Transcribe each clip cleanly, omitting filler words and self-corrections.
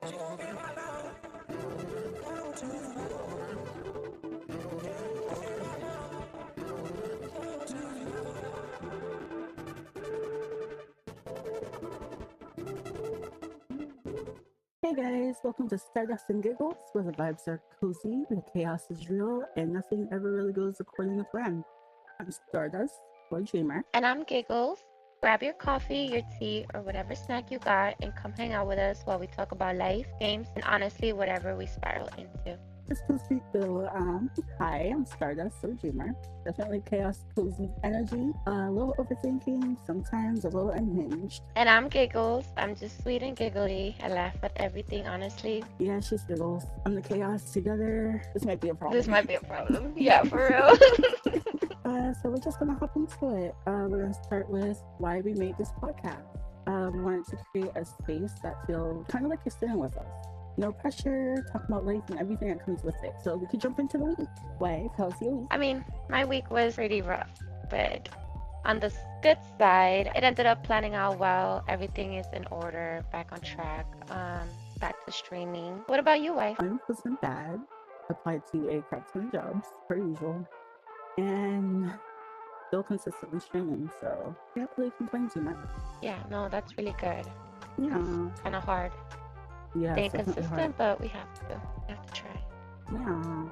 Hey guys, welcome to Stardust and Giggles, where the vibes are cozy, the chaos is real, and nothing ever really goes according to plan. I'm Stardust, or Dreamer. And I'm Giggles. Grab your coffee, your tea, or whatever snack you got and come hang out with us while we talk about life, games, and honestly, whatever we spiral into. This cozy feel, hi, I'm Stardust, or Dreamer. Definitely chaos, cozy energy, a little overthinking, sometimes a little unhinged. And I'm Giggles. I'm just sweet and giggly. I laugh at everything, honestly. Yeah, she's Giggles. I'm the chaos together. This might be a problem. This might be a problem. Yeah, for real. So we're just gonna hop into it. We're gonna start with why we made this podcast. We wanted to create a space that feels kind of like you're sitting with us. No pressure, talk about life and everything that comes with it. So we could jump into the week. Why? How's your week? I mean, my week was pretty rough, but on the good side, it ended up planning out well. Everything is in order, back on track, back to streaming. What about you, wife? Mine wasn't bad. Applied to a crap ton of jobs, per usual. And still consistently streaming, so can't really complain too much. Yeah, no, that's really good. Yeah. Kind of hard. Yeah, Staying it's definitely consistent, hard. but we have to. We have to try. Yeah.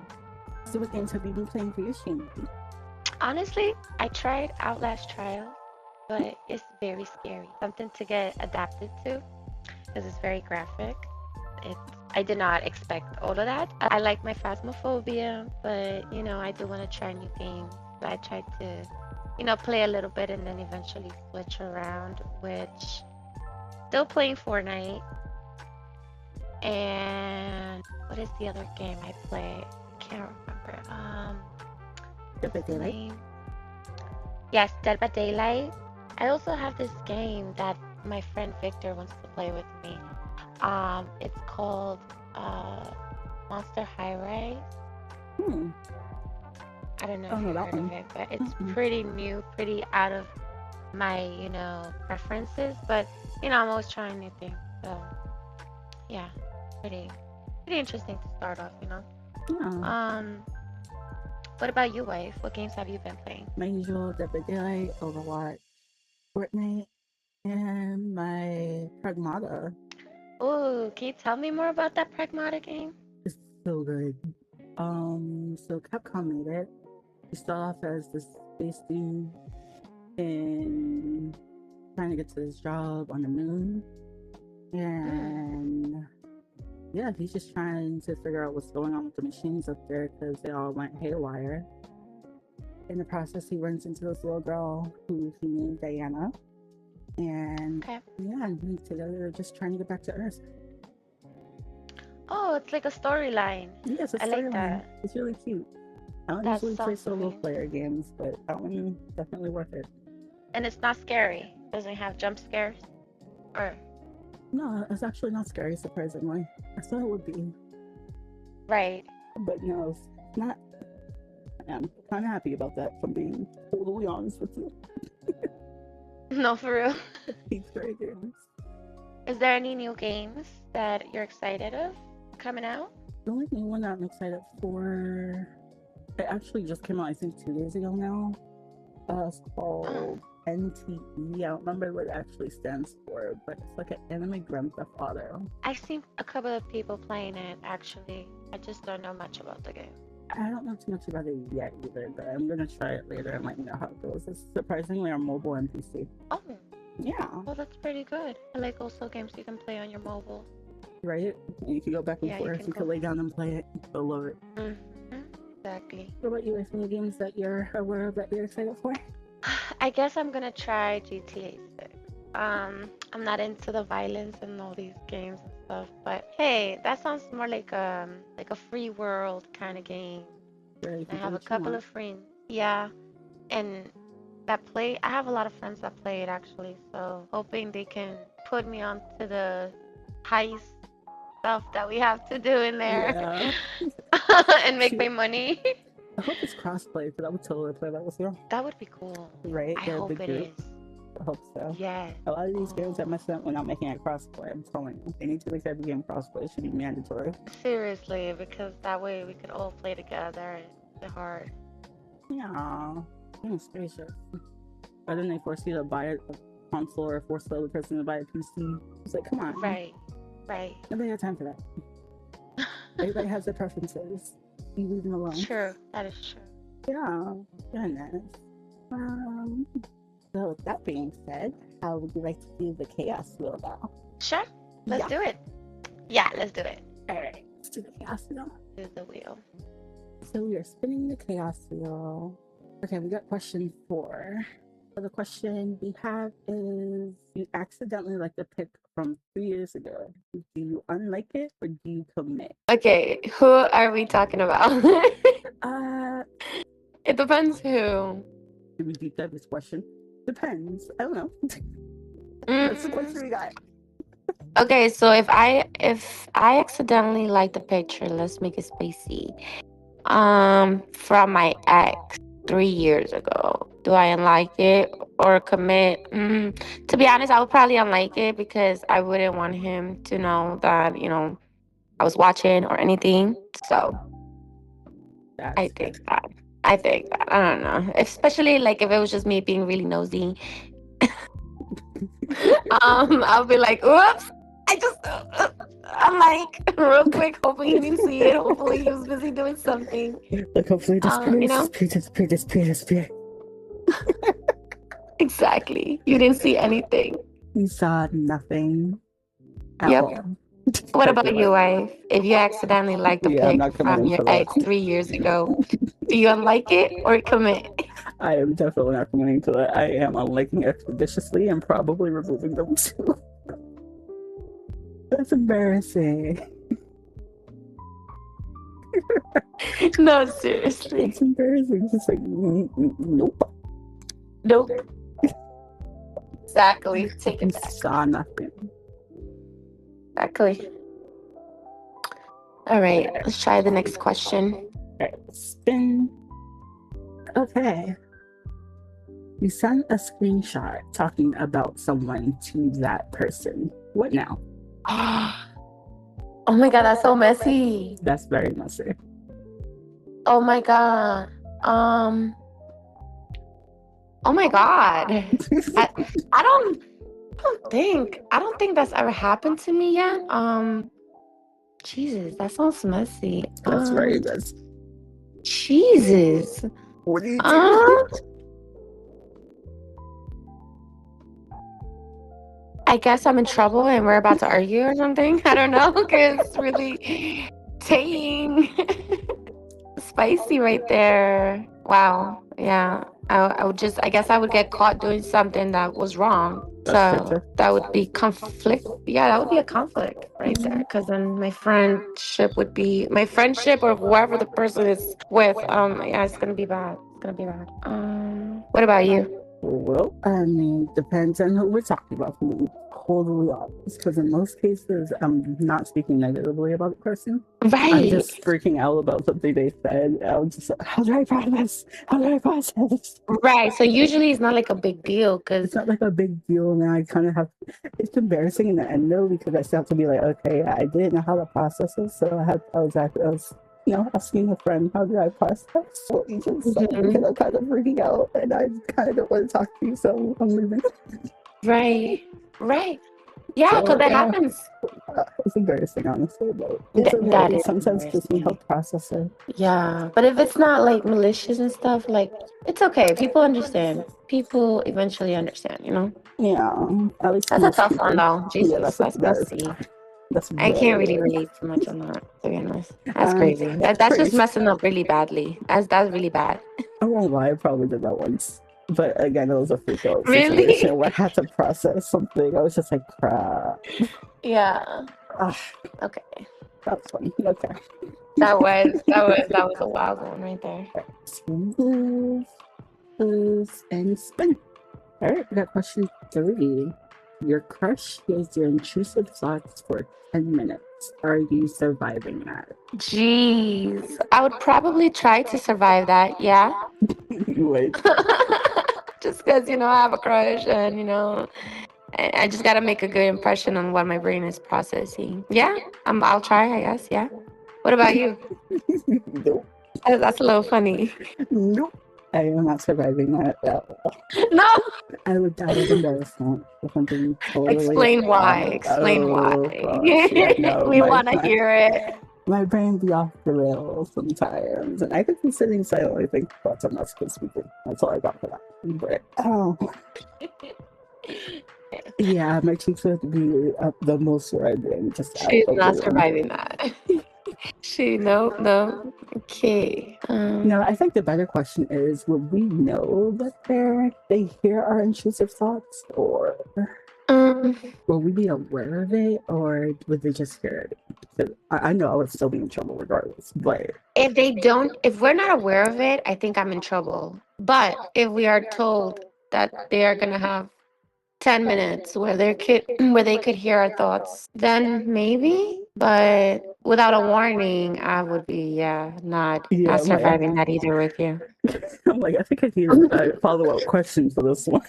So what games have you been playing for your stream? Honestly, I tried Outlast Trials, but it's very scary. Something to get adapted to because it's very graphic. It's I did not expect all of that. I like my phasmophobia, but I do want to try new games. So I tried to, play a little bit and then eventually switch around, which still playing Fortnite. And what is the other game I play? Can't remember. Dead by What's the Daylight? name? Yes, Dead by Daylight. I also have this game that my friend Victor wants to play with me. It's called Monster High Rise. Hmm. I don't know Oh if no, you've that heard one. of it, but it's Mm-mm. pretty new, pretty out of my, preferences. But I'm always trying new things. So yeah, pretty interesting to start off. Yeah. Um, what about you, wife? What games have you been playing? My usual Dead by Daylight, Overwatch, Fortnite, and my Pragmata Oh, can you tell me more about that Pragmata game? is so good. So Capcom made it. You start off as this space dude and trying to get to this job on the moon. And yeah, he's just trying to figure out what's going on with the machines up there because they all went haywire. In the process, he runs into this little girl who he named Diana. And Okay. yeah, and together they're just trying to get back to Earth. Oh, it's like a storyline. Yeah, it's a I like storyline. that. It's really cute. I don't That usually play sounds solo really player games, but that one definitely worth it. And it's not scary. Doesn't have jump scares. Or No, it's actually not scary, surprisingly. I thought it would be, right. but it's not. I'm kind of happy about that, if I'm being totally honest with you. No, for real. He's very games. Is there any new games that you're excited of coming out? The only new one that I'm excited for, it actually just came out, I think, 2 days ago now. It's called NTE. I don't remember what it actually stands for, but it's like an anime Grand Theft Auto. I've seen a couple of people playing it actually. I just don't know much about the game. I don't know too much about it yet either, but I'm gonna try it later and let you know how it goes. It's surprisingly on mobile and PC. Oh, Yeah, well, that's pretty good. I like also games you can play on your mobile. right? And you can go back and Yeah, you forth. can You can go. lay down and play it. I love it. Exactly. What about you? Are any games that you're aware of that you're excited for? I guess I'm gonna try GTA 6. I'm not into the violence and all these games and stuff, but hey, that sounds more like a free world kind of game. Sure, you I can do have a what you couple want. of friends, yeah, and that play. I have a lot of friends that play it actually, so hoping they can put me onto the heist stuff that we have to do in there Yeah. and make See, my money. I hope it's crossplay because I would totally play that with you. That would be cool. Right? I Get a hope big it group. is. I hope so. Yes. A lot of these games that mess up when I'm making a crossplay. I'm telling you, they need to make every game crossplay. It should be mandatory. Seriously, because that way we could all play together. It's hard. Yeah, goodness gracious. But then they force you to buy a console or force the other person to buy a PC. It's like, come on. Right. Right. Nobody has time for that. Everybody has their preferences. You leave them alone. True. That is true. Yeah, goodness. So with that being said, how would you like to do the chaos wheel now? Sure. Let's do it. Yeah, let's do it. All right, let's do the chaos wheel. Do the wheel. So we are spinning the chaos wheel. Okay, we got question 4. So the question we have is: you accidentally like the pic from 3 years ago. Do you unlike it or do you commit? Okay, who are we talking about? It depends who. Should we deep dive this question? Depends. I don't know. That's the question we got. Okay, so if I accidentally like the picture, let's make it spacey. From my ex 3 years ago, do I unlike it or commit? To be honest, I would probably unlike it because I wouldn't want him to know that I was watching or anything. So I think that. I don't know, especially like if it was just me being really nosy. I'll be like, oops. I'm like, real quick, hoping he didn't see it. Hopefully he was busy doing something. Like, hopefully disappear. Exactly. You didn't see anything. You saw nothing at Yep. all. What about you, wife? If you accidentally liked the pic from your ex 3 years ago, do you unlike it or commit? I am definitely not committing to that. I am unliking expeditiously and probably removing them too. That's embarrassing. No, seriously. It's embarrassing. It's just like, nope. Exactly. Take it back. Saw nothing. Exactly. All right, let's try the next question. All right, spin. Okay. You sent a screenshot talking about someone to that person. What now? Oh my god, that's so messy. That's very messy. Oh my god. Oh my god. I don't think that's ever happened to me yet. Jesus, that sounds messy. That's very messy. Jesus. What do you do? I guess I'm in trouble and we're about to argue or something. I don't know, because it's really dang spicy right there. Wow. Yeah. I guess I would get caught doing something that was wrong. So that would be conflict. Yeah, that would be a conflict right there. Because then my friendship or whoever the person is with, yeah, it's gonna be bad. What about you? Well, I mean, depends on who we're talking about. To be totally honest, because in most cases, I'm not speaking negatively about the person. Right. I'm just freaking out about something they said. I'm just like, how do I process? Right. So usually it's not like a big deal because it's not like a big deal. And I kind of have. It's embarrassing in the end though because I still have to be like, okay, I didn't know how to process it, so I was asking a friend, how do I process what you just said? Because I'm kind of freaking out and I kind of don't want to talk to you, so I'm leaving. Right. Yeah, because that happens. It's embarrassing, honestly, but that is sometimes gives me help process it. Yeah, but if it's not like malicious and stuff, like it's okay. People understand. People eventually understand, Yeah, at least that's a tough one though. Jesus, yeah, I can't really relate too much on that, to be honest. That's crazy. That's just messing up really badly. That's really bad. I won't lie, I probably did that once. But again, it was a freak out Really? situation where I had to process something. I was just like, crap. Yeah. Okay. That was funny. Okay. That was a wild one right there. And spin. All right, we got question 3. Your crush hears your intrusive thoughts for 10 minutes. Are you surviving that? Jeez. I would probably try to survive that, yeah. You would. just because I have a crush, and I just gotta make a good impression on what my brain is processing. Yeah, I'll try, I guess. Yeah. What about you? Nope. That's a little funny. Nope. I am not surviving that at all. No. I would die of embarrassment if I'm being totally Explain why. honest. Explain why. Oh gosh, yeah, no, We want to hear it. my brain be off the rails sometimes, and I could be sitting silently thinking about something else because that's all I got for that. But yeah, my cheeks would be up the most red and just out She's the not room. surviving that. No. Okay. No, I think the better question is: would we know that they hear our intrusive thoughts, or will we be aware of it, or would they just hear it? 'Cause I know I would still be in trouble regardless. But if we're not aware of it, I think I'm in trouble. But if we are told that they are gonna have 10 minutes where they could hear our thoughts, then maybe. But without a warning, I would be not yeah, surviving that either with you. I'm like, I think I need a follow-up question for this one.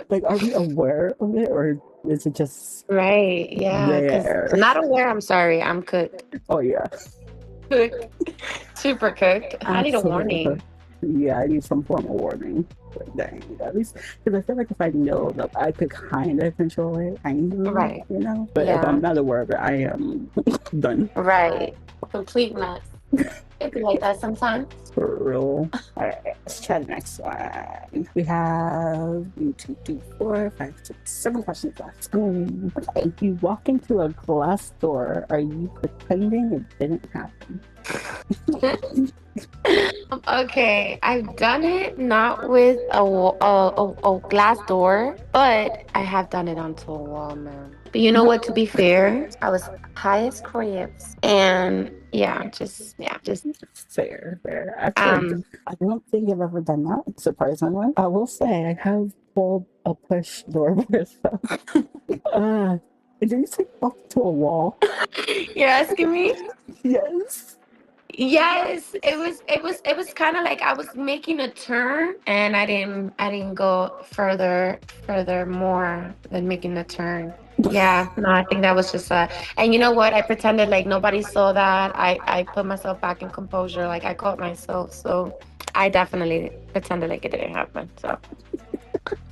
Like, are we aware of it, or is it just Right, yeah, because there? not aware, I'm sorry, I'm cooked. Oh yeah, Cooked. Super cooked. I need a absolutely. warning. Yeah, I need some form of warning. But dang, at least because I feel like if I know that I could kind of control it, Right. But if Yeah. I'm not aware of it, I am done. Right. Complete mess. It be like that sometimes. For real. All right, let's try the next one. We have 1, 2, 3, 4, 5, 6, 7 questions left. Okay, if you walk into a glass door, are you pretending it didn't happen? Okay, I've done it not with a glass door, but I have done it onto a wall, man. But you know what? To be fair, I was high as crepes, and just Fair. Actually, I don't think I've ever done that, surprisingly. I will say I have pulled a push door myself. Did you say walk to a wall? You're asking me? Yes. Yes, it was kind of like I was making a turn, and I didn't go further more than making the turn. Yeah, no, I think that was just and you know what? I pretended like nobody saw that. I put myself back in composure, like I caught myself. So I definitely pretended like it didn't happen. So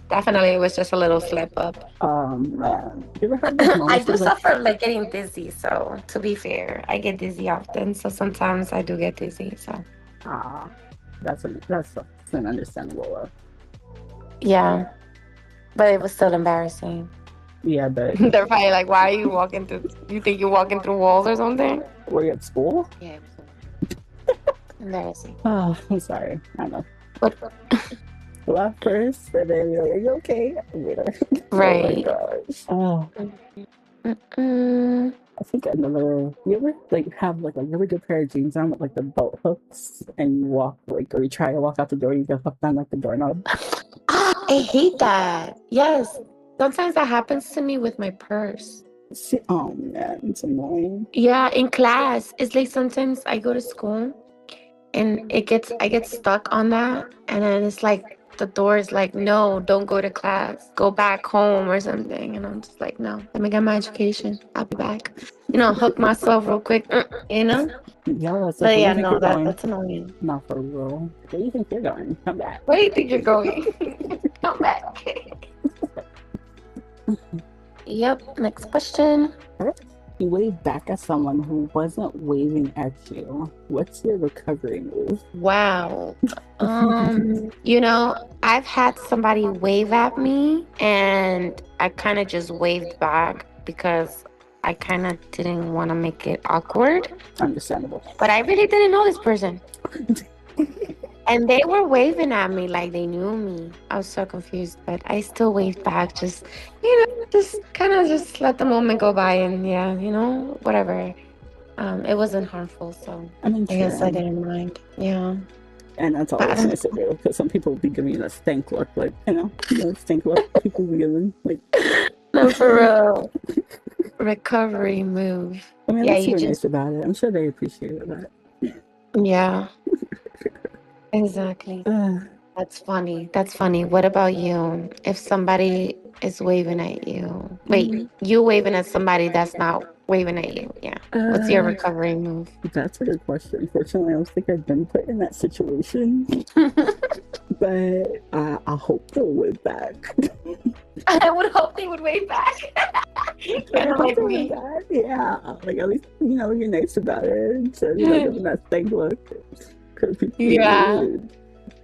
definitely it was just a little slip up. Man. You ever have those I moments do where like, suffer like getting dizzy, so to be fair, I get dizzy often. So sometimes I do get dizzy. So ah, that's an understandable yeah, but it was still embarrassing. yeah, but They're probably like, "Why are you walking through? You think you're walking through walls or something?" were you at school? Yeah, it was embarrassing. Oh, I'm sorry. I know. But Laugh first, and then you're like, are you okay? Later. right. Oh my gosh. Mm-mm. I think another. You ever like have like a really good pair of jeans on with like the belt hooks, and you walk like, or you try to walk out the door, you get hooked on like the doorknob. I hate that. Yes, sometimes that happens to me with my purse. See, oh man, it's annoying. Yeah, in class, it's like sometimes I go to school and I get stuck on that, and then it's like the door is like, no, don't go to class, go back home or something, and I'm just like, no, let me get my education, I'll be back, hook myself real quick, Yeah, it's like, but where do yeah, you think no, you're going? that's annoying. Not for real. Where do you think you're going? Come back. Where do you think you're going? Come back. Yep, next question. You wave back at someone who wasn't waving at you. What's your recovery move? Wow. I've had somebody wave at me, and I kind of just waved back because I kind of didn't want to make it awkward. Understandable. But I really didn't know this person. And they were waving at me like they knew me. I was so confused, but I still waved back. Just kind of just let the moment go by, and whatever. It wasn't harmful, so I mean, I guess I true. didn't mind. Yeah. And that's But I always don't- nice to do because some people will be giving you a stank look, like, stink look people be giving. Like, No, for real. Recovery move. I mean, Yeah, that's you super just nice about it. I'm sure they appreciate that. yeah. Exactly. That's funny. That's funny. What about you? If somebody is waving at you, wait, you waving at somebody that's not waving at you. Yeah. What's your recovery move? That's a good question. Unfortunately, I don't think I've been put in that situation, but I hope they'll wave back. I would hope they would wave back. Kind of like me. Yeah, like at least you're nice about it. So give them that stank look. Yeah.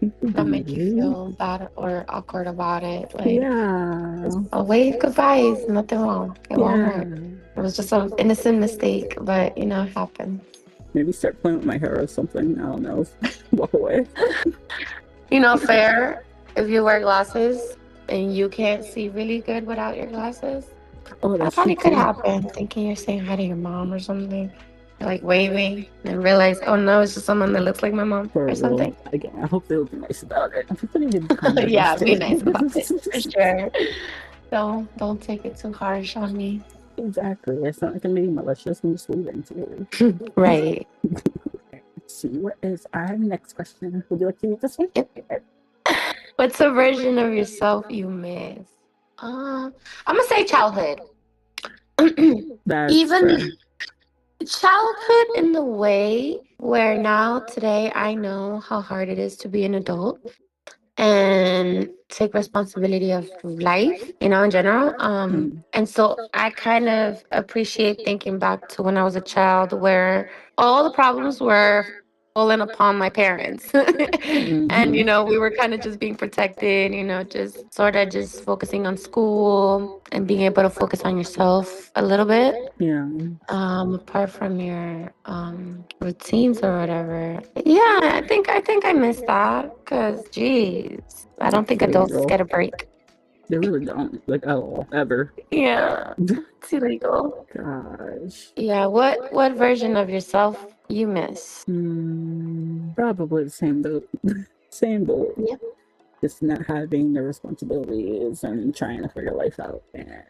People Don't be make you rude. feel bad or awkward about it. Like Yeah. a wave goodbye is nothing wrong. It won't hurt. Yeah. It was just an innocent mistake, but it happens. Maybe start playing with my hair or something. I don't know. Walk away. Fair. If you wear glasses and you can't see really good without your glasses, Oh, that that's probably true could too. happen. Thinking you're saying hi to your mom or something. You're like waving and realize, oh no, it's just someone that looks like my mom For or real. something. Again, I hope they'll be nice about it. People need to be kind of Yeah, be understanding. nice about it for sure. Don't take it too harsh on me. Exactly. It's not like I'm being malicious and misleading to Right. Let's see. What is our next question? Would you like to read this one? Yep. What's a version of yourself you miss? I'm gonna say childhood. That's Even fair. childhood in the way where now today I know how hard it is to be an adult and take responsibility of life, in general. And so I kind of appreciate thinking back to when I was a child where all the problems were falling upon my parents. And, we were kind of just being protected, just sort of just focusing on school and being able to focus on yourself a little bit. Yeah. Apart from your routines or whatever. Yeah, I think I miss that because geez, I don't think It's adults illegal. get a break. They really don't, like, at all, ever. Yeah, it's illegal. Gosh. Yeah, what version of yourself you miss? Probably the same boat. Same boat. Yeah. Just not having the responsibilities and trying to figure life out and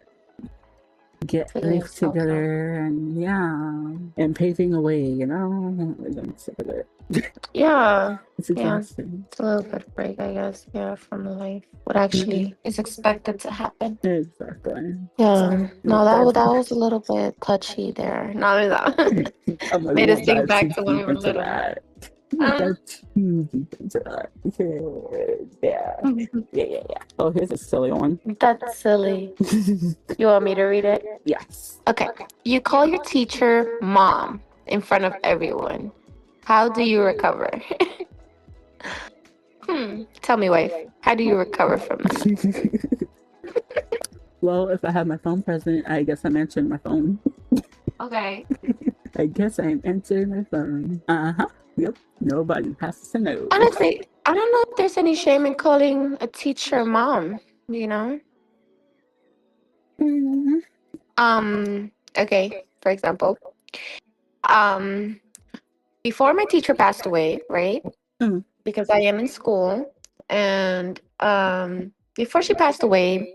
get Figure life yourself out. together and paving a way, I'm sick of it. Yeah. It's exhausting. It's a little bit of break, I guess. Yeah, from life. What actually is expected to happen. Exactly. Yeah. No, that was a little bit touchy there. Not that. I'm like, Made us won't think dive back too to when we deep were into little. that. That's too deep into that. Yeah. Oh, here's a silly one. That's silly. You want me to read it? Yes. Okay. You call your teacher mom in front of everyone. How do you recover? Tell me, wife. How do you recover from that? Well, if I have my phone present, I guess I'm answering my phone. Okay. I guess I'm answering my phone. Yep. Nobody has to know. Honestly, I don't know if there's any shame in calling a teacher mom, Okay, for example, before my teacher passed away, right? Because I am in school, and before she passed away,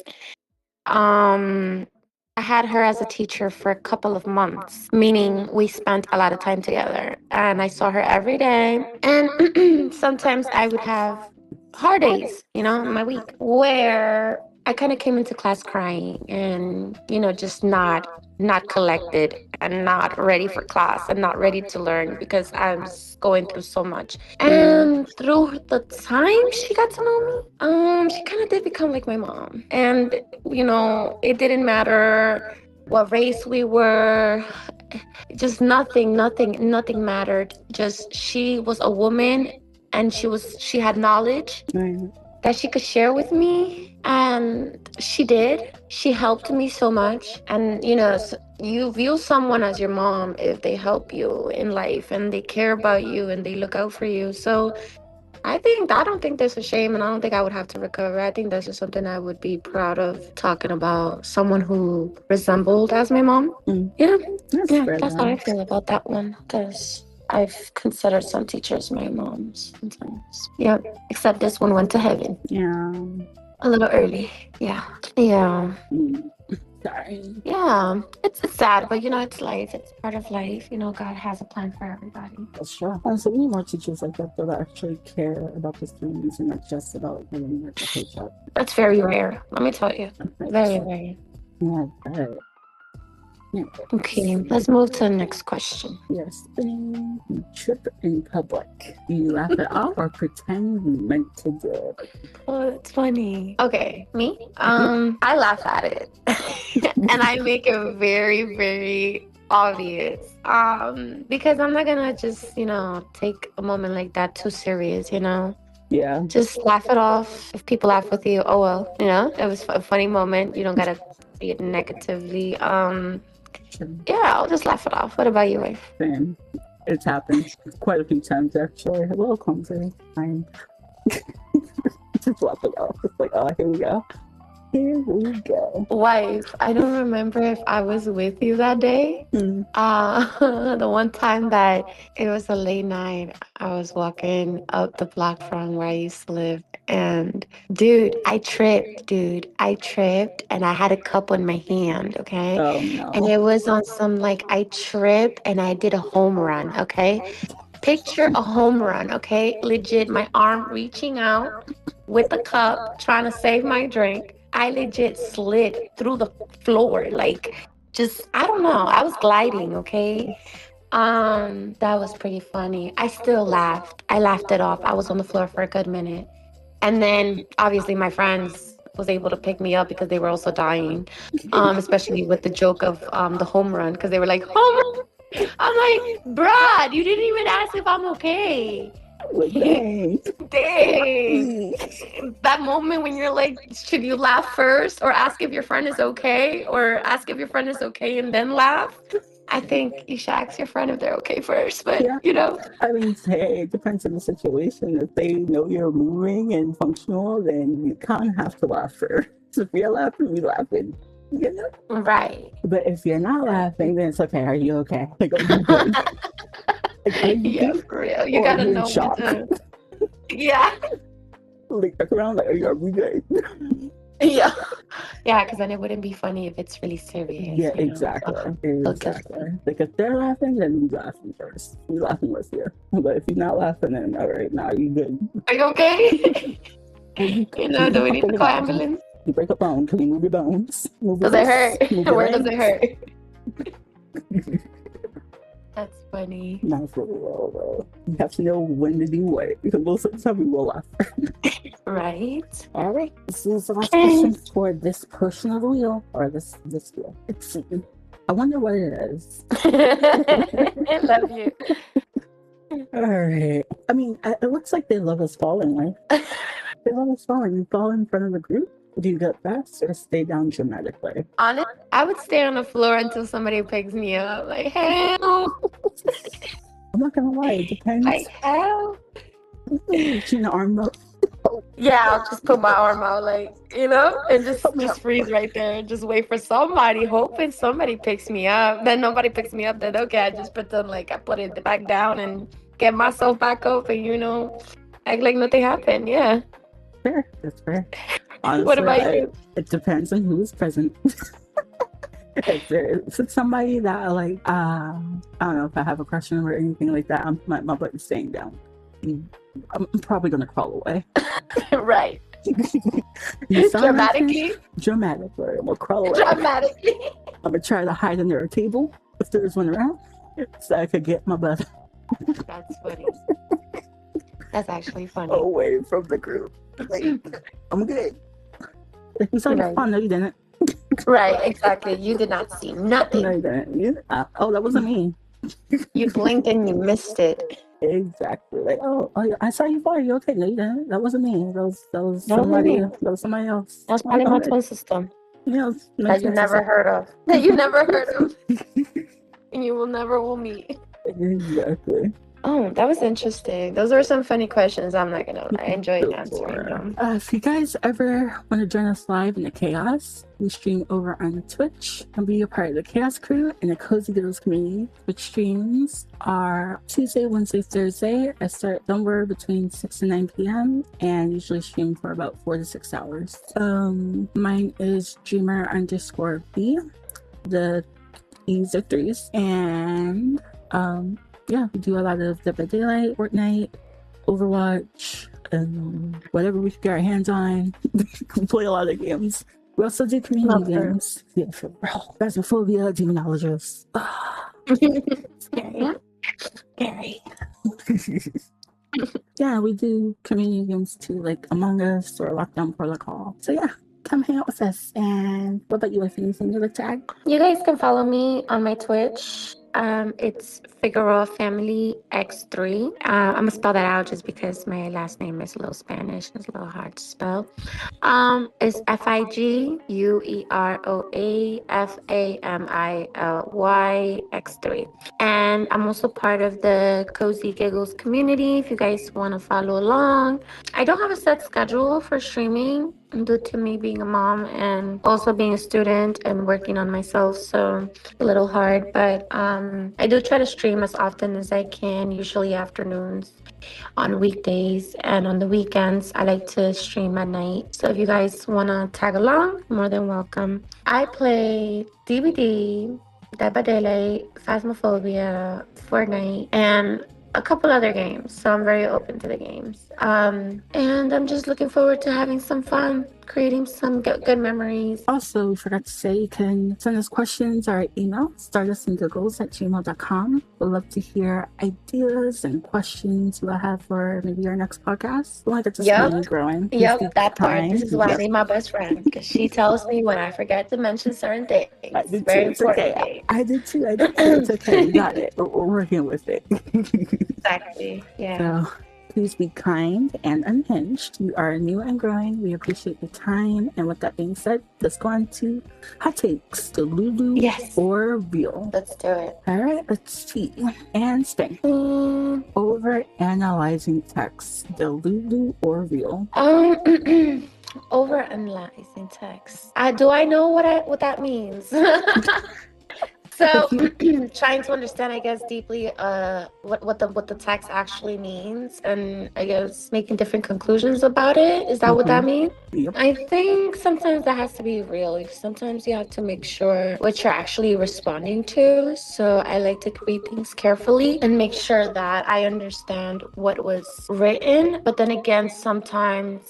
I had her as a teacher for a couple of months, meaning we spent a lot of time together, and I saw her every day. And sometimes I would have hard days, in my week, where I kind of came into class crying and, just not collected and not ready for class and not ready to learn because I was going through so much. And through the time she got to know me, she kind of did become like my mom. And, it didn't matter what race we were, just nothing mattered. Just she was a woman and she had knowledge that she could share with me, and she did. She helped me so much. And you view someone as your mom if they help you in life and they care about you and they look out for you. So I don't think there's a shame, and I don't think I would have to recover. I think that's just something I would be proud of, talking about someone who resembled as my mom. Yeah, that's how I feel about that one, because I've considered some teachers my moms sometimes. Yeah, except this one went to heaven. Yeah. A little early. Yeah. Sorry. Yeah, it's sad, but it's life. It's part of life. God has a plan for everybody. That's true. So we need more teachers like that, though, that actually care about the students and not just about getting like a paycheck. That's very rare. Let me tell you, very rare. Yeah, but Okay, let's move to the next question. you're spinning trip in public. Do you laugh it off or pretend you meant to do it? Oh, it's funny. Okay, me? I laugh at it. And I make it very, very obvious. Because I'm not gonna just, take a moment like that too serious, Yeah. Just laugh it off. If people laugh with you, oh well, it was a funny moment. You don't gotta see it negatively. Yeah, I'll just laugh it off. What about you, wife? Same. It's happened quite a few times, actually. A little clumsy. Fine. Just laugh it off. It's like, oh, here we go. Here we go. Wife, I don't remember if I was with you that day. The one time that it was a late night, I was walking up the block from where I used to live. And dude, I tripped, and I had a cup in my hand, okay? Oh, no. And it was on some, I tripped and I did a home run, okay? Picture a home run, okay? Legit, my arm reaching out with the cup, trying to save my drink. I legit slid through the floor, I don't know. I was gliding, okay? That was pretty funny. I still laughed. I laughed it off. I was on the floor for a good minute. And then, obviously, my friends was able to pick me up because they were also dying, especially with the joke of the home run, because they were like, home run? I'm like, Brad, you didn't even ask if I'm okay. Dang. Dang. That moment when you're like, should you laugh first or ask if your friend is okay, or ask if your friend is okay and then laugh? I think you should ask your friend if they're okay first, but I mean, hey, it depends on the situation. If they know you're moving and functional, then you kind of have to laugh first. If you're laughing, you're laughing. Right. But if you're not laughing, then it's okay. Are you okay? Like, are you good? Yeah, for real. You gotta know shock. Yeah. Look around, are you good? Yeah, because then it wouldn't be funny if it's really serious. Yeah, exactly. Like, if they're laughing, then you laughing first. You laughing with you. But if you're not laughing, then all right, now you good. Are you okay? Do we need to call ambulance? You break a bone, can you move your bones? Does it hurt? Where does it hurt? That's funny. Not for real, though. You have to know when to do what, because most of the time we will laugh. Right. All right. This is the last question for this portion of the wheel, or this wheel. Let's see. I wonder what it is. I love you. All right. I mean, it looks like they love us falling, right? They love us falling. You fall in front of the group. Do you get fast or stay down dramatically? Honestly, I would stay on the floor until somebody picks me up. Like, help. I'm not gonna lie, it depends. Like, help. Reaching the arm up. Yeah, I'll just put my arm out, and just freeze right there and just wait for somebody, hoping somebody picks me up. Then nobody picks me up, then okay, I just pretend like I put it back down and get myself back up and, act like nothing happened. Yeah. Fair. That's fair. Honestly, what about you? It depends on who's present. If it's somebody that I don't know if I have a crush on or anything like that, my butt is staying down. I'm probably gonna crawl away. Right. Dramatically. I'm gonna crawl away. Dramatically. I'm gonna try to hide under a table if there's one around, so I could get my butt. That's funny. That's actually funny. Away from the group. Like, I'm good. Like, you saw your fun, no, you didn't. Right, exactly. You did not see nothing. No, you didn't. Oh, that wasn't me. You blinked and you missed it. Exactly. Like, oh, I saw you fall. You okay? No, you didn't. That wasn't me. That was somebody. That was somebody else. That was probably my twin system. Yeah, that you never heard of. That you never heard of. And you will never will meet. Exactly. Oh, that was interesting. Those were some funny questions. I'm not gonna lie. I enjoyed answering Sure. them. If you guys ever want to join us live in the chaos, we stream over on Twitch and be a part of the Chaos Crew and the Cozy Giggles community. Which streams are Tuesday, Wednesday, Thursday. I start somewhere between 6 and 9 p.m. and usually stream for about 4 to 6 hours. Mine is Dreamer_B. The E's are threes. And yeah, we do a lot of Dead by Daylight, Fortnite, Overwatch, and whatever we can get our hands on. We play a lot of games. We also do community games. Yeah, for real. Phasmophobia, Demonologist. Scary. Scary. Yeah, we do community games too, like Among Us or Lockdown Protocol. So yeah, come hang out with us. And what about you? If anything you like to add? You guys can follow me on my Twitch. It's Figueroa Family X3. I'm gonna spell that out just because my last name is a little Spanish. It's a little hard to spell. It's FIGUEROAFAMILY X3. And I'm also part of the Cozy Giggles community if you guys want to follow along. I don't have a set schedule for streaming due to me being a mom and also being a student and working on myself, so a little hard. But I do try to stream as often as I can, usually afternoons on weekdays, and on the weekends I like to stream at night. So if you guys want to tag along, more than welcome. I play DVD, Dead by Daylight, Phasmophobia, Fortnite, and a couple other games. So I'm very open to the games. And I'm just looking forward to having some fun, creating some good memories. Also, we forgot to say you can send us questions or email, stardustandgiggles@gmail.com. We'd love to hear ideas and questions you'll have for maybe our next podcast. We want to get this community growing. Yep, that part. This is why I need my best friend, because she tells me when I forget to mention certain things. I did Very too. It's important. okay. I did too. It's okay. We got it. We're working with it. Exactly. Yeah. So please be kind and unhinged. We are new and growing. We appreciate your time. And with that being said, let's go on to hot takes. The Lulu or real. Let's do it. All right, let's see. And spin. Over analyzing text. The Lulu or real. Over analyzing text. Do I know what that means? So trying to understand, I guess, deeply what the text actually means, and I guess making different conclusions about it. Is that what that means? Yep. I think sometimes that has to be real. Sometimes you have to make sure what you're actually responding to. So I like to read things carefully and make sure that I understand what was written. But then again, sometimes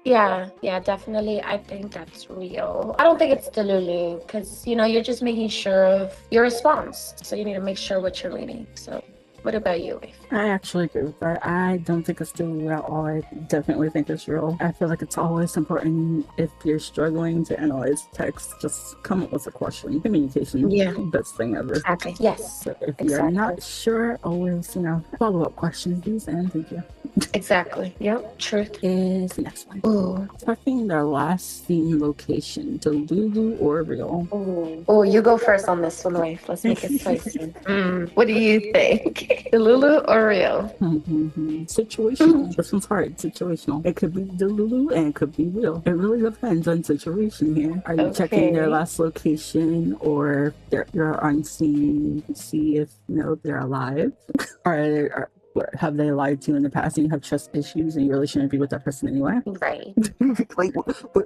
yeah, definitely. I think that's real. I don't think it's Delulu because, you're just making sure of your response. So you need to make sure what you're reading. So what about you? I actually agree with that. I don't think it's Delulu at all. I definitely think it's real. I feel like it's always important if you're struggling to analyze text, just come up with a question. Communication, best thing ever. Exactly. Yes. So if you're not sure, always, follow up questions, please, and thank you. Exactly. Yep. Truth is the next one. Ooh. Talking their last seen location, Delulu or real? Oh, you go first on this one, Rafe. Let's make it spicy. What do you think? Delulu or real? Situational. This one's hard. Situational. It could be Delulu and it could be real. It really depends on situation here. Are you checking their last location, or you're on scene to see if they're alive? Or have they lied to you in the past and you have trust issues and you really shouldn't be with that person anyway? Right. Like,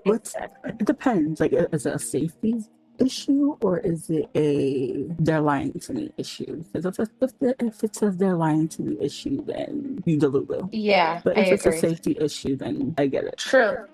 what's it depends. Like, is it a safety issue or is it they're lying to me issue? Because if it says they're lying to me issue, then you Delulu. Yeah, but if it's a safety issue, then I get it. True.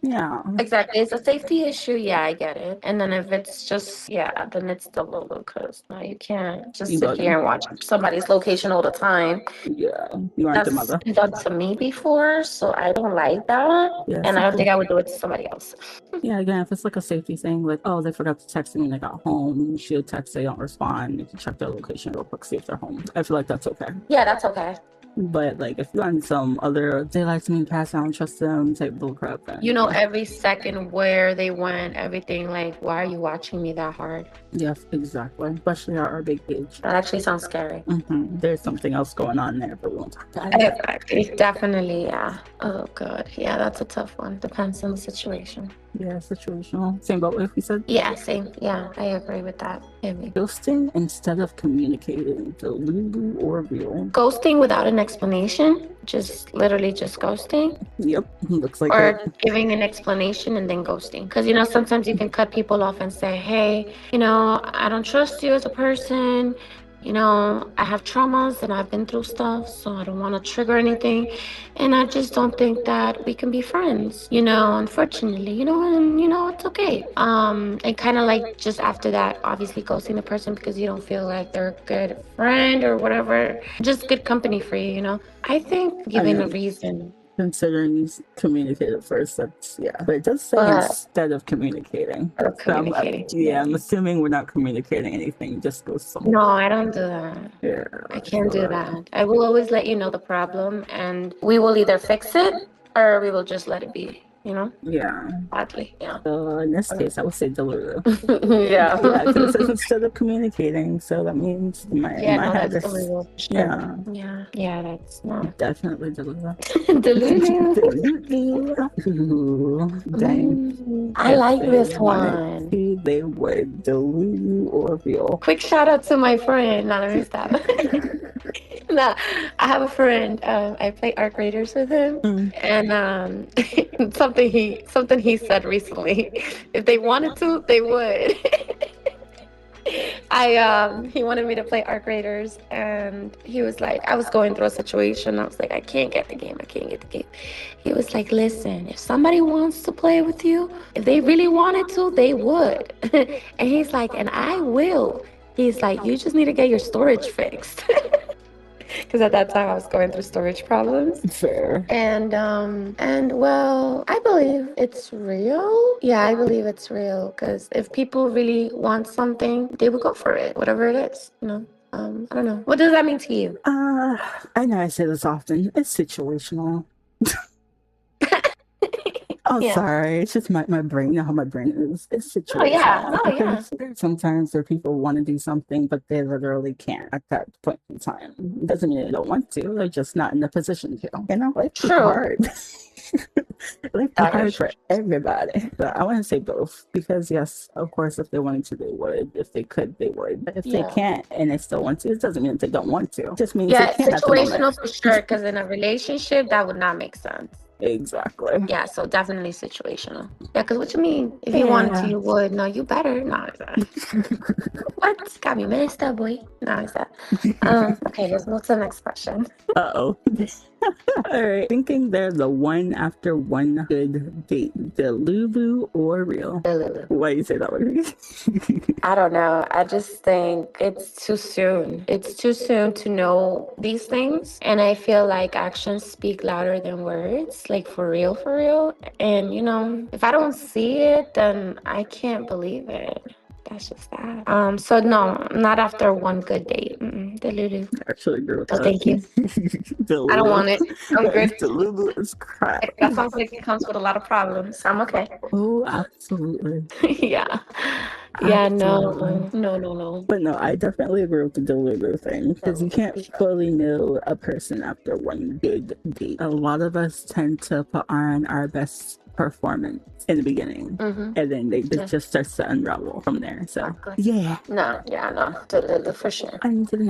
Yeah, exactly. It's a safety issue. Yeah, I get it. And then if it's just then it's Delulu, because now you can't just sit here and watch somebody's location all the time. Yeah, you aren't the mother. That's done to me before, so I don't like that. Yeah, and I don't think I would do it to somebody else. Yeah, again, if it's like a safety thing, like, oh, they forgot to text me when they got home, she'll text, they don't respond, you can check their location real quick, see if they're home. I feel like that's okay. Yeah, that's okay. But like, if you're on some other they like to me, pass out, trust them type bullcrap, then You know every second where they went, everything. Like, why are you watching me that hard? yes, exactly. Especially at our big age. That actually sounds scary. There's something else going on there, but we won't talk about it. Exactly. Definitely, yeah. Oh, God. Yeah, that's a tough one. Depends on the situation. Yeah, situational. Same boat if we said. Yeah, same. Yeah, I agree with that. Maybe. Ghosting instead of communicating, Delulu or real. Ghosting without an explanation, just literally just ghosting. Yep, looks like Or it. giving an explanation and then ghosting. Because, you know, sometimes you can cut people off and say, hey, you know, I don't trust you as a person. You know, I have traumas and I've been through stuff, so I don't want to trigger anything. And I just don't think that we can be friends, you know, unfortunately, you know, and, you know, it's okay. And kind of like just after that, obviously ghosting the person because you don't feel like they're a good friend or whatever. Just good company for you, you know. I think giving a reason. Considering you communicated first, that's but it does say instead of communicating. I'm assuming we're not communicating anything, just go somewhere. No, I don't do that. Yeah, I can't do that. I will always let you know the problem, and we will either fix it or we will just let it be. You know? Yeah. Badly. Yeah. So in this case, I would say Delulu. Yeah. Because it says instead of communicating, so that means my head is. Delulu. Yeah. Yeah. Yeah, that's not. Definitely Delulu. Delulu. Delulu. Dang. I like this one. They would Delulu or real. Quick shout out to my friend. Now let me stop. No, I have a friend. I play Arc Raiders with him, and something he said recently. If they wanted to, they would. He wanted me to play Arc Raiders, and he was like, I was going through a situation. I was like, I can't get the game. He was like, listen, if somebody wants to play with you, if they really wanted to, they would. And he's like, and I will. He's like, you just need to get your storage fixed. Because at that time I was going through storage problems. Fair. And well, I believe it's real. Yeah, I believe it's real. Because if people really want something, they will go for it, whatever it is. You know. I don't know. What does that mean to you? I know I say this often. It's situational. Sorry. It's just my brain. You know how my brain is. It's situational. Oh, yeah. Sometimes there are people who want to do something, but they literally can't at that point in time. It doesn't mean they don't want to. They're just not in the position to. You know, life's hard. Life's hard for everybody. But I want to say both. Because, yes, of course, if they wanted to, they would. If they could, they would. But if they can't and they still want to, it doesn't mean that they don't want to. It just means they can't at the moment. Situational for sure. Because in a relationship, that would not make sense. Exactly. Yeah, so definitely situational. Yeah, because what you mean? If you wanted to, you would. No, you better. No, it's that. What? Got me messed up, boy. No, it's that. Okay, let's move to the next question. Uh-oh. All right. Thinking they're the one after one good date. Delulu or real? Delulu. Why do you say that way? I don't know. I just think it's too soon. It's too soon to know these things. And I feel like actions speak louder than words. Like for real. And you know, if I don't see it, then I can't believe it. That's just that. So no, not after one good date. Delulu. I actually agree with that. Thank you. I don't want it. I'm good. Delulu is crap. That sounds like it comes with a lot of problems. I'm okay. Oh, absolutely. Yeah. Yeah, no. But no, I definitely agree with the Delulu thing because you can't fully know a person after one good date. A lot of us tend to put on our best performance in the beginning, and then they just start to unravel from there. So no, Delulu for sure. On to the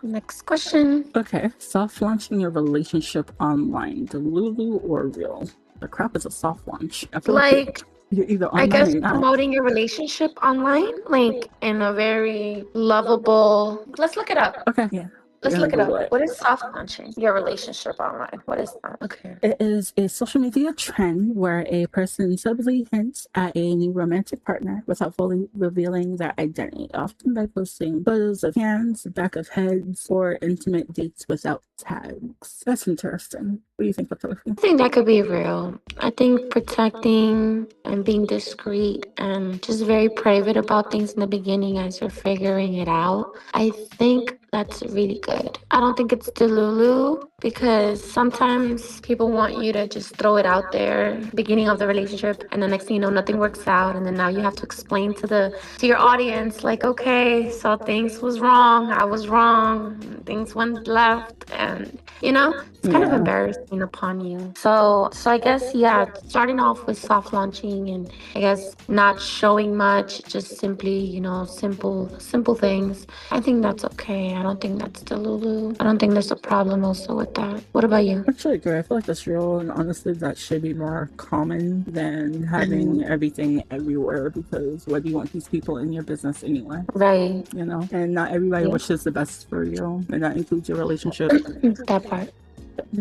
next question. Okay, soft launching your relationship online, Delulu or real? The crap is a soft launch. I feel like you're either online, I guess promoting your relationship online, like in a very lovable. Let's look it up. Okay, yeah. Let's look it up. What is soft launching your relationship online? What is that? Okay. It is a social media trend where a person subtly hints at a new romantic partner without fully revealing their identity, often by posting photos of hands, back of heads, or intimate dates without tags. That's interesting. What do you think about those? I think that could be real. I think protecting and being discreet and just very private about things in the beginning as you're figuring it out. I think that's really good. I don't think it's delulu because sometimes people want you to just throw it out there beginning of the relationship and the next thing you know nothing works out and then now you have to explain to your audience like, okay, so things was wrong, I was wrong, things went left, and it's kind of Yeah. embarrassing upon you. So I guess, yeah, starting off with soft launching and I guess not showing much, just simply, simple things. I think that's okay. I don't think that's delulu. I don't think there's a problem also with that. What about you? I actually agree. I feel like that's real, and honestly, that should be more common than having everything everywhere. Because why do you want these people in your business anyway? Right. And not everybody wishes the best for you, and that includes your relationship. That part.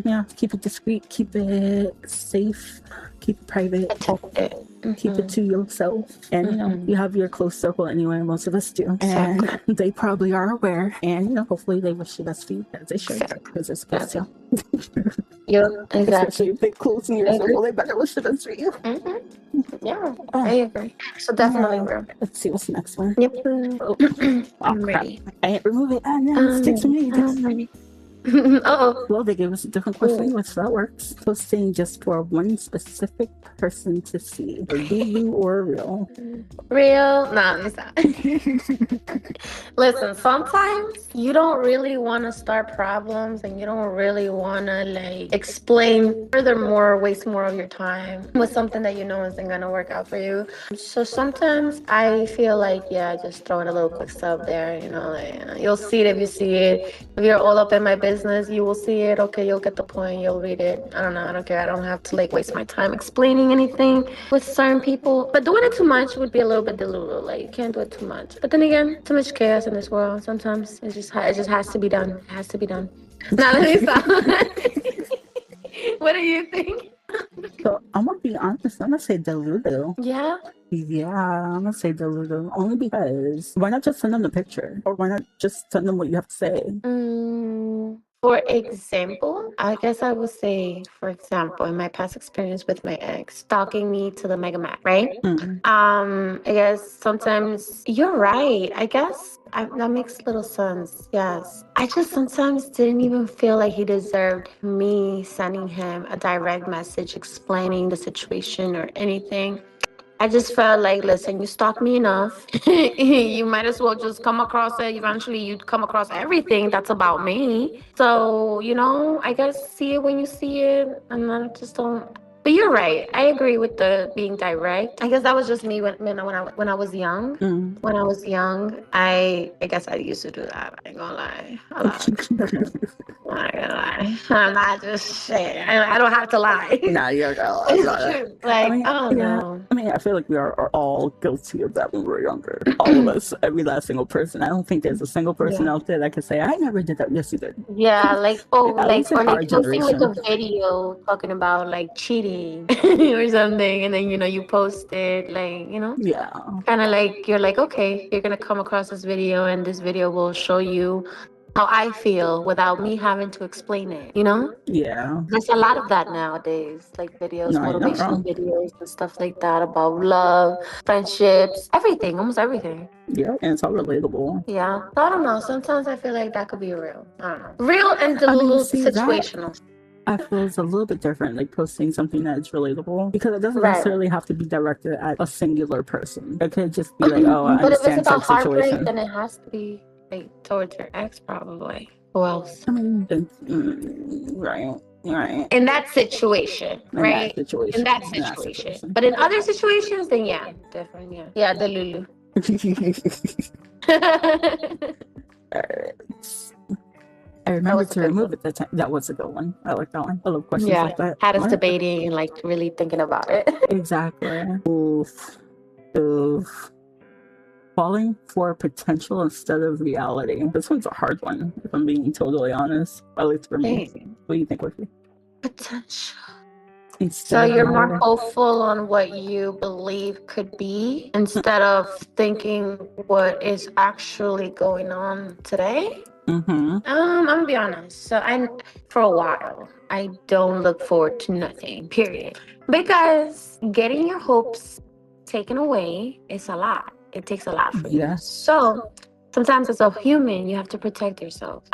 Yeah, keep it discreet, keep it safe, keep it private, protect it. Keep it to yourself. And you have your close circle anyway, most of us do. And they probably are aware. And hopefully they wish the best for you, as they should, because they're supposed to. Yep, exactly. Especially if they close in your circle, they better wish the best for you. Yeah, I agree. So definitely real. Let's see what's the next one. Yep. I'm ready. I ain't remove it. No, it sticks to me. I'm ready. Uh-oh. Well, they gave us a different question, which that works. Posting just for one specific person to see. Lulu or real? Real? No, it's not. Listen, sometimes you don't really want to start problems and you don't really want to explain furthermore, waste more of your time with something that isn't going to work out for you. So sometimes I feel like, just throwing a little quick sub there, you'll see it if you see it. If you're all up in my business, you will see it. Okay, you'll get the point. You'll read it. I don't know. I don't care. I don't have to waste my time explaining anything with certain people. But doing it too much would be a little bit delulu. You can't do it too much. But then again, too much chaos in this world. Sometimes it just has to be done. It has to be done. Now let me stop. What do you think? So I'm gonna be honest. I'm gonna say delulu. Yeah. Yeah, I'm gonna say delulu. Only because why not just send them the picture, or why not just send them what you have to say? For example, I guess I would say, for example, in my past experience with my ex, stalking me to the mega max, right? I guess sometimes you're right. I guess that makes little sense. Yes. I just sometimes didn't even feel like he deserved me sending him a direct message explaining the situation or anything. I just felt like, listen, you stalked me enough. You might as well just come across it. Eventually, you'd come across everything that's about me. So, I guess see it when you see it. And I just don't. But you're right. I agree with the being direct. I guess that was just me when I was young. When I was young, I guess I used to do that. I ain't gonna lie. I'm not gonna lie. I'm not just saying. I don't have to lie. Nah, you're not. I know. I mean, I feel like we are all guilty of that when we were younger. All of us, every last single person. I don't think there's a single person out there that can say, I never did that. Yes, you did. Yeah, or posting a video talking about cheating or something, and then you post it, Yeah. kind of you're okay, you're gonna come across this video, and this video will show you how I feel without me having to explain it, Yeah. There's a lot of that nowadays, videos, motivational videos and stuff like that about love, friendships, everything, almost everything. Yeah, and it's all relatable. Yeah. I don't know. Sometimes I feel like that could be real. I don't know. Real and situational. I feel it's a little bit different, posting something that's relatable, because it doesn't necessarily have to be directed at a singular person. It could just be oh, I but if understand it's about heartbreak, situation. then it has to be towards your ex, probably. Who else? I mean, right. In that situation, right? In that situation. But in other situations, then different. Yeah, the Lulu. I remember to remove it that time. That was a good one. I like that one. I love questions like that. Had us debating and really thinking about it. Exactly. Oof. Falling for potential instead of reality. This one's a hard one, if I'm being totally honest. At least for me. What do you think, Wifey? Potential. So you're more hopeful on what you believe could be instead of thinking what is actually going on today? I'm gonna be honest. So for a while, I don't look forward to nothing, period. Because getting your hopes taken away is a lot. It takes a lot for you. Yes. So sometimes as a human, you have to protect yourself.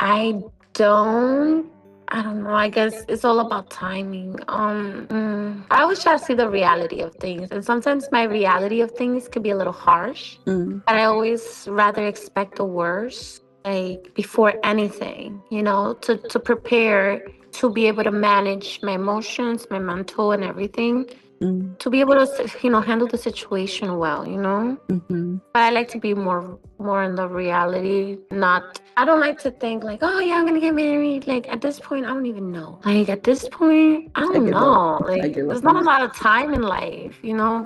Don't I don't know. I guess it's all about timing. I always try to see the reality of things, and sometimes my reality of things could be a little harsh. Mm. But I always rather expect the worst, like before anything, to prepare to be able to manage my emotions, my mental, and everything, Mm. to be able to, handle the situation well. Mm-hmm. But I like to be more in the reality. Not I don't like to think like, oh yeah, I'm gonna get married. Like at this point, I don't even know. Like at this point, I I don't give up. know. I Like give there's up not on a it. lot of time in life.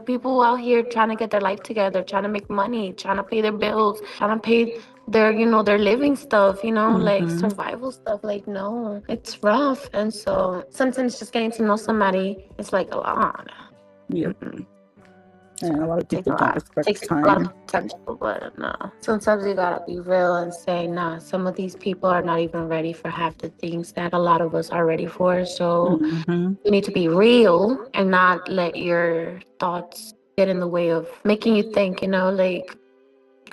People out here trying to get their life together, trying to make money, trying to pay their bills, trying to pay their living stuff, like Mm-hmm. survival stuff. Like no, it's rough. And so sometimes just getting to know somebody is like a lot. Yep. Mm-mm. And a lot of Take a people don't lot. respect Takes a lot time. of potential, but no. Sometimes you gotta be real and say, nah, some of these people are not even ready for half the things that a lot of us are ready for. So Mm-hmm. you need to be real and not let your thoughts get in the way of making you think, like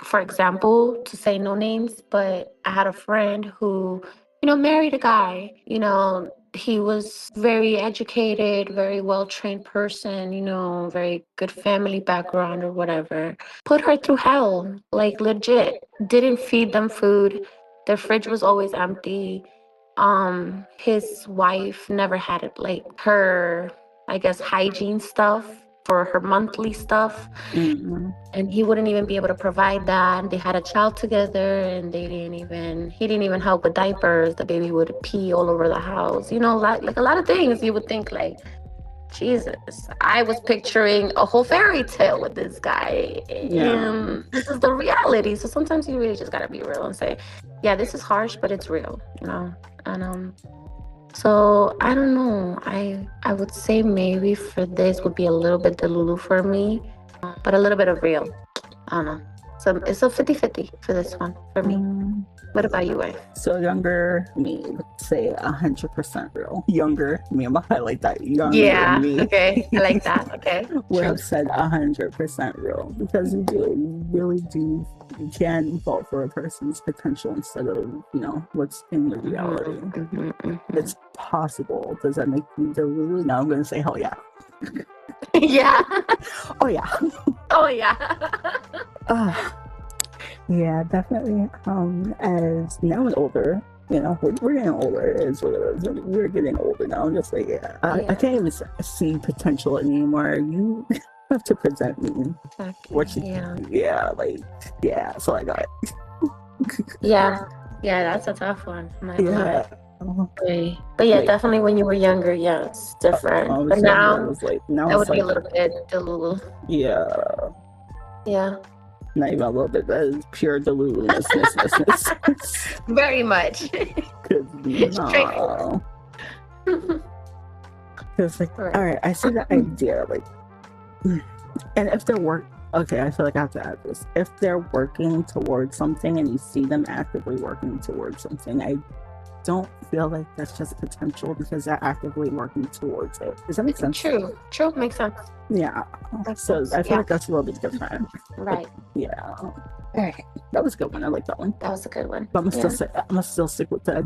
for example, to say no names, but I had a friend who, married a guy. He was very educated, very well trained person, very good family background or whatever. Put her through hell, like legit. Didn't feed them food. Their fridge was always empty. His wife never had it, like her, I guess, hygiene stuff for her monthly stuff, Mm-hmm. and he wouldn't even be able to provide that. They had a child together, and he didn't even help with diapers. The baby would pee all over the house, like a lot of things you would think like, Jesus, I was picturing a whole fairy tale with this guy, Yeah. and this is the reality. So sometimes you really just gotta be real and say, yeah, this is harsh, but it's real. And so I don't know. I would say maybe for this would be a little bit delulu for me, but a little bit of real. I don't know. So it's a 50-50 for this one for me. Mm. What about you, wife? So younger me would say 100% real. Younger me, I'm gonna highlight that. Younger Yeah. me Okay. I like that. Okay. would True. have said 100% real, because you really do. You can vote for a person's potential instead of what's in the reality. It's possible. Does that make me delulu? No, I'm gonna say hell yeah. Yeah. Oh yeah. Oh yeah. Yeah, definitely. As now and older, we're getting older. Is what it is. We're getting older now. I'm just like, I can't even see potential anymore. You have to present me what you. Yeah, So I got it. Yeah, that's a tough one. Yeah. But yeah, definitely when you were younger, yeah, it's different. But now, that would be a little bit delulu. Yeah. Yeah. Not even a little bit. That is pure delusionalness. Very much. No. Because all right, I see the idea, and if they're okay, I feel like I have to add this. If they're working towards something and you see them actively working towards something, I don't feel like that's just potential, because they're actively working towards it. Does that make sense? True, makes sense. Yeah. So I feel like that's a little bit different. Right. Yeah. All right. That was a good one. I like that one. That was a good one. But I'm still stick with the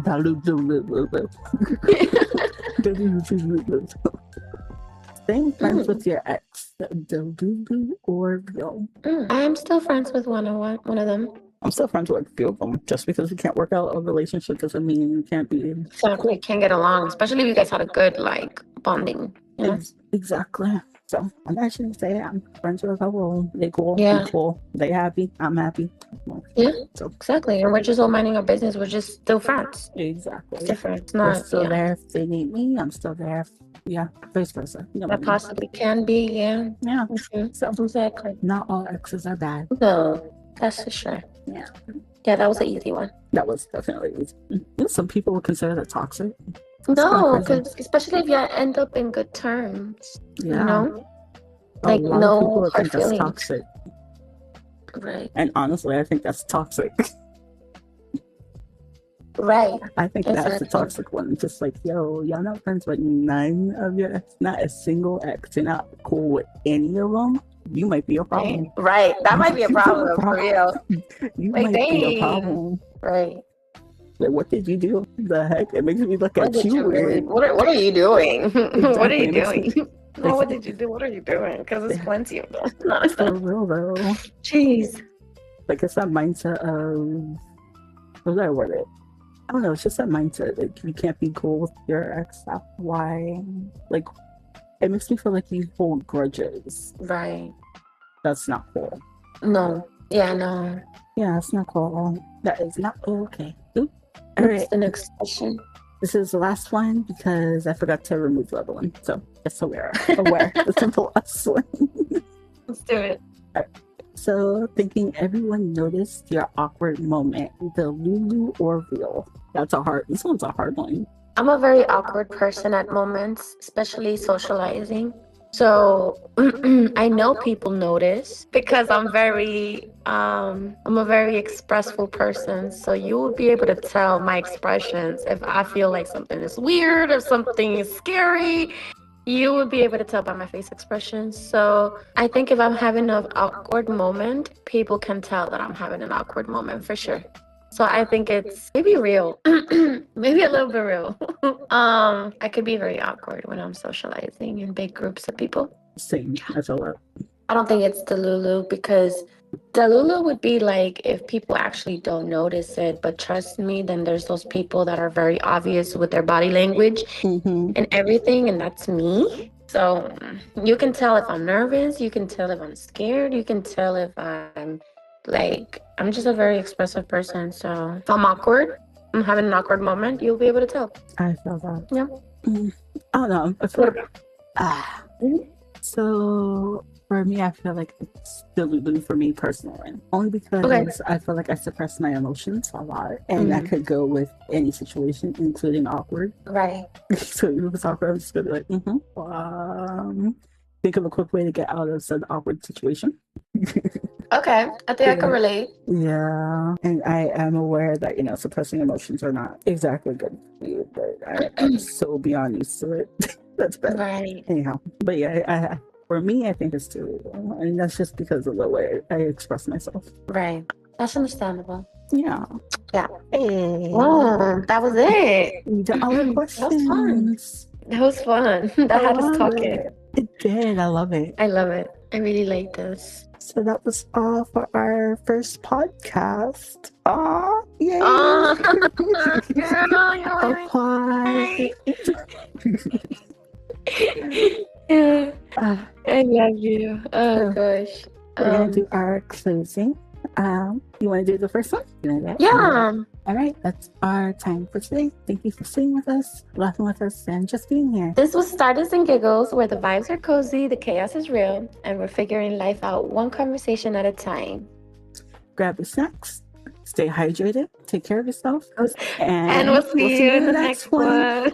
staying friends with your ex, delulu or real? I'm still friends with one of them. I'm still friends with a few of them. Just because we can't work out a relationship doesn't mean you can't be. Exactly, can't get along, especially if you guys had a good bonding. Exactly. So I'm actually saying I'm friends with a couple. They cool. Yeah. I'm cool. They happy. I'm happy. Yeah. So exactly, and we're just all minding our business. We're just still friends. Exactly. It's different. It's not. They're still there if they need me. I'm still there. Yeah, vice versa. That possibly can be. Yeah. Yeah. Mm-hmm. So exactly. Not all exes are bad. No, that's for sure. Yeah. Yeah, that was an easy one. That was definitely easy. Some people would consider that toxic. No, because especially if you end up in good terms. Yeah. Like no hard feelings. Toxic. Right. And honestly, I think that's toxic. Right. I think that's the Exactly. toxic one. Just like, yo, y'all not friends with none of your ex, not a single ex. You're not cool with any of them. You might be a problem. Right. That You might be a might be a problem for problem. real. You Like, might be a dang. problem. Right. Like, what did you do? The heck? It makes me look What at did you you really? weird. What are you doing? What are Exactly. you It makes me. doing? No, Makes what me did you do? What are you doing? Because there's plenty of them. No, for real though. jeez. Like it's that mindset of what did I word it? I don't know. It's just that mindset. Like you can't be cool with your ex. Why? Like it makes me feel like you hold grudges. Right. That's not cool. No. Yeah, no. Yeah, it's not cool. That is not okay. Oop. All What's right. the next question? This is the last one because I forgot to remove the other one. So just aware. This is the last one. Let's do it. So thinking everyone noticed your awkward moment, the Lulu ordeal. This one's a hard one. I'm a very awkward person at moments, especially socializing. So I know people notice because I'm a very expressful person. So you would be able to tell my expressions if I feel like something is weird or something is scary. You would be able to tell by my face expressions. So I think if I'm having an awkward moment, people can tell that I'm having an awkward moment for sure. So I think it's maybe real, maybe a little bit real. I could be very awkward when I'm socializing in big groups of people. Same. That's a lot. I don't think it's Delulu because Delulu would be like if people actually don't notice it, but trust me, then there's those people that are very obvious with their body language and everything, and that's me. So you can tell if I'm nervous, you can tell if I'm scared, you can tell if I'm just a very expressive person. So if I'm awkward, I'm having an awkward moment, you'll be able to tell. I feel that. Yeah. I don't know. I feel so for me, I feel like it's the Lulu for me personally. Only because I feel like I suppress my emotions a lot. And that could go with any situation, including awkward. Right. So if it's awkward, I'm just gonna be like, think of a quick way to get out of said awkward situation. Okay, I think I can relate. Yeah, and I am aware that suppressing emotions are not exactly good for you, but I'm so beyond used to it. That's bad. Right. Anyhow, but yeah, for me, I think it's too, and that's just because of the way I express myself. Right. That's understandable. Yeah. Yeah. Hey. Wow, that was it. We did all our questions. That was fun. That had us talking. It did. I love it. I love it. I really like this. So that was all for our first podcast. Aw, yay! Apply. Yeah. I love you. Oh gosh. We're gonna do our closing. You want to do the first one? Yeah. All right, that's our time for today. Thank you for staying with us, laughing with us, and just being here. This was Stardust and Giggles, where the vibes are cozy, the chaos is real, and we're figuring life out one conversation at a time. Grab your snacks, stay hydrated, take care of yourself, and we'll see you in the next one.